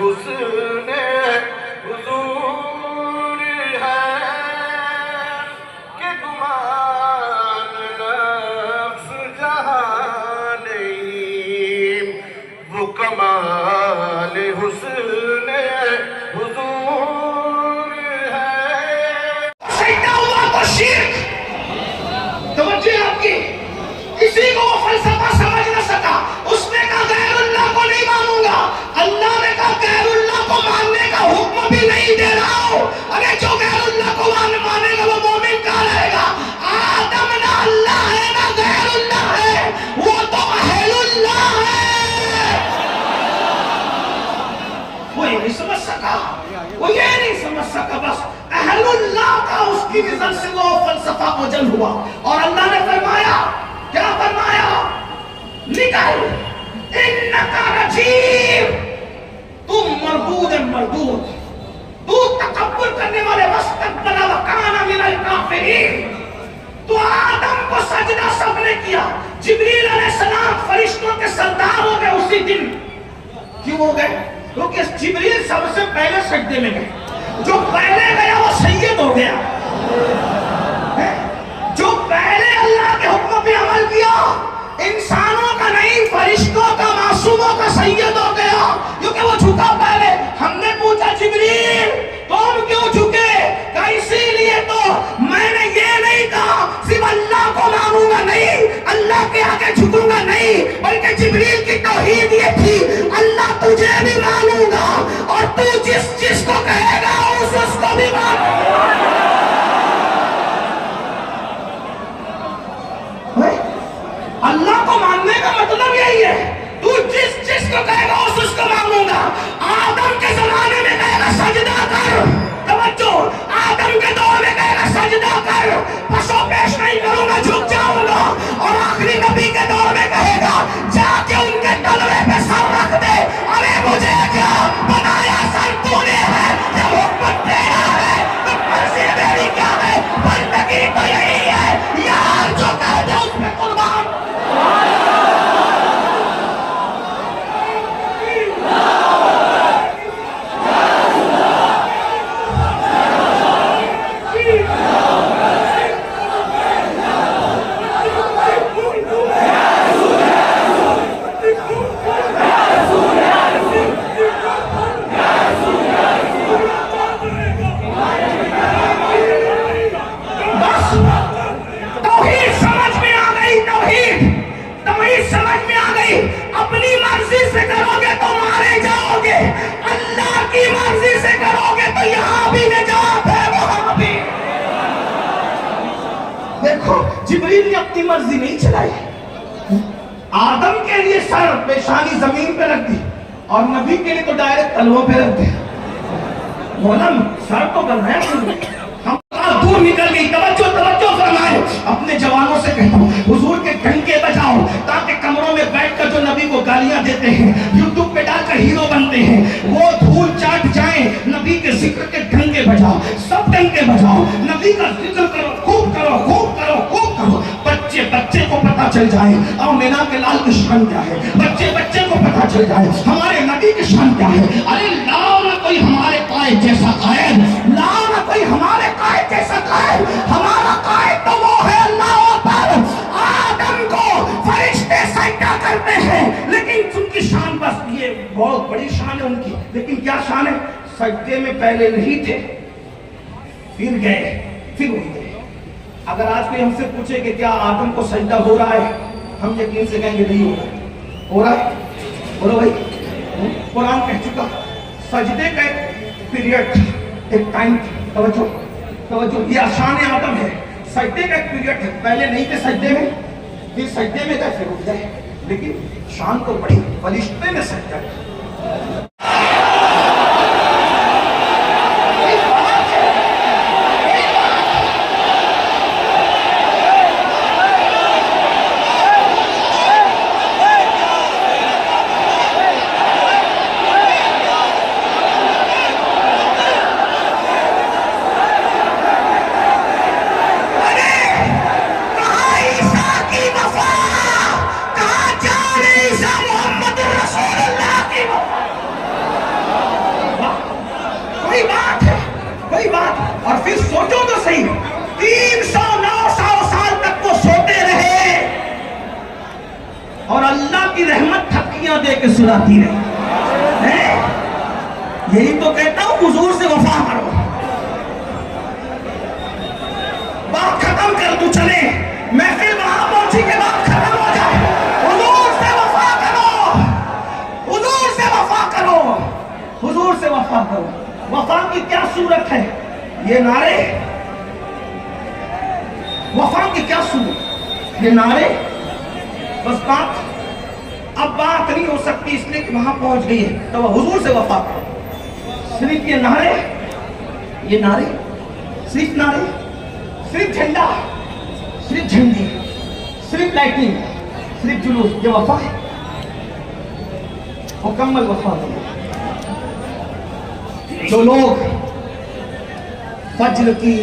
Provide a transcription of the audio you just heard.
حسن حضور ہے کہ گمان نفس جہاں نہیں، وہ کمال حسن حضور ہے۔ سجدہ ہوا تو شرک، توجہ آپ کی، کسی کو وہ فلسفہ سمجھ نہ سکا، اس نے کہا غیر اللہ کو نہیں مانوں گا، اللہ نے کہا غیر اللہ کو ماننے کا حکم بھی نہیں دے رہا ہوں، ارے جو غیر اللہ کو مانے گا وہ مومن کہاں رہے گا؟ آدم نہ اللہ ہے نہ غیر اللہ ہے، وہ تو اہل اللہ ہے۔ وہ یہ نہیں سمجھ سکا، وہ یہ نہیں سمجھ سکا، بس اہل اللہ کا اس کی نظر سے وہ فلسفہ اوجل ہوا، اور اللہ نے فرمایا، کیا فرمایا؟ نکل انکا رجیم، تم مردود مردود، تو تکبر کرنے والے واستکبر وکان من الکافرین۔ تو آدم کو سجدہ سب نے کیا، جبریل علیہ السلام فرشتوں کے سردار ہو گئے اسی دن۔ کیوں ہو گئے؟ کیونکہ جبریل سب سے پہلے سجدے میں گئے، جو پہلے گیا وہ سید ہو گیا، جو پہلے اللہ کے حکم پہ عمل کیا، انسانوں کا نہیں فرشتوں کا معصوموں کا سید ہو گیا، کیونکہ وہ جھکا پہلے۔ ہم نے پوچھا جبریل تم کیوں جھکے؟ کہ اسی لیے تو میں نے یہ نہیں کہا صرف اللہ کو مانوں گا نہیں، اللہ کے آگے جھکوں گا نہیں، بلکہ جبریل کی توحید یہ تھی اللہ تجھے بھی مانوں گا اور تو جس جس کو کہے گا اس کو بھی مانوں گا۔ اللہ کو ماننے کا مطلب یہی ہے، تو جس جس کو کہے گا اس کو مانوں گا۔ آدم کے زمانے میں کہے گا سجدہ کر، توجہ، آدم کے دور میں کہے گا سجدہ کر، پسو پیش نہیں کروں گا، جھک جاؤں گا، اور آخری نبی کے دور میں کہے گا جا کے ان کے تلوے پہ سر رکھ دے، ارے مجھے کیا بنایا سر تو نے ہے، جب حکمت تیرا ہے تو مرضی میری کیا ہے، بندگی تو یہی ہے، یار جو کہہ دے اس پہ قربان۔ اپنی مرضی سے کرو گے تو مارے جاؤ گے، اللہ کی مرضی سے کرو گے تو یہاں بھی نجات ہے وہاں بھی۔ دیکھو جبریل نے اپنی مرضی نہیں چلائی، آدم کے لیے سر پیشانی زمین پہ رکھ دی، اور نبی کے لیے تو ڈائریکٹ تلووں پہ رکھ دیا۔ مولم سر تو کر رہے ہیں، ہم دور نکل گئی۔ توجہ توجہ فرمائے، اپنے جوانوں سے کہتا ہوں حضور کے ڈنکے بجاؤ، تاکہ کمروں میں بیٹھ کر جو نبی کو گالیاں دیتے ہیں، یوٹیوب پہ ڈال کر ہیرو بنتے ہیں، وہ دھول چاٹ جائیں۔ نبی کے ذکر کے ڈنکے بجاؤ، سب ڈنکے بجاؤ، نبی کا ذکر کرو، خوب کرو، خوب کرو، خوب کرو۔ بچے بچے کو پتا چل جائے اور مینا کے لال کی شان کیا ہے، بچے بچے کو پتا چل جائے ہمارے نبی کی شان کیا ہے۔ ارے لاؤ نہ کوئی ہمارے قائد جیسا قائد، لاؤ نہ کوئی ہمارے قائد جیسا قائد، ہمارا قائد تو وہ ہے اللہ اکبر۔ آدم کو فرشتے سجدہ کرتے ہیں، لیکن ان کی شان بس یہ بہت بڑی شان ہے ان کی، لیکن کیا شان ہے؟ سجدے میں پہلے نہیں تھے، پھر گئے، پھر ہو گئے۔ اگر آج کوئی ہم سے پوچھے کہ کیا آدم کو سجدہ ہو رہا ہے، ہم یقین سے کہیں گے نہیں ہو رہا ہے۔ ہو رہا ہے؟ بولو بھائی، قرآن کہہ چکا سجدے کا ایک پیریڈ، ایک ٹائم، توجہ توجہ، یہ شان آدم ہے، سجدے کا ایک پیریڈ ہے، پہلے نہیں تھے سجدے میں، پھر سجدے میں گئے، پھر اٹھ گئے، لیکن شان تو بڑی، فرشتے میں سجدہ ہے۔ کی رحمت تھپکیاں دے کے سلاتی رہی ہیں؟ یہی تو کہتا ہوں حضور سے وفا کرو. بات ختم کر تو چلے محفل وہاں پہنچی کے بعد ختم ہو جائے. حضور سے وفا کرو, حضور سے وفا کرو, حضور سے وفا کرو. وفا کی کیا صورت ہے؟ یہ نعرے, وفا کی کیا صورت؟ یہ نعرے. بس بات اب بات نہیں ہو سکتی اس لیے کہ وہاں پہنچ گئی ہے تو وہ حضور سے وفا کرو. صرف یہ نعرے, یہ نعرے, صرف نعرے, صرف جھنڈا, صرف جھنڈے, صرف لائٹنگ, صرف جلوس, یہ وفا ہے؟ مکمل وفا دو. جو لوگ فجر کی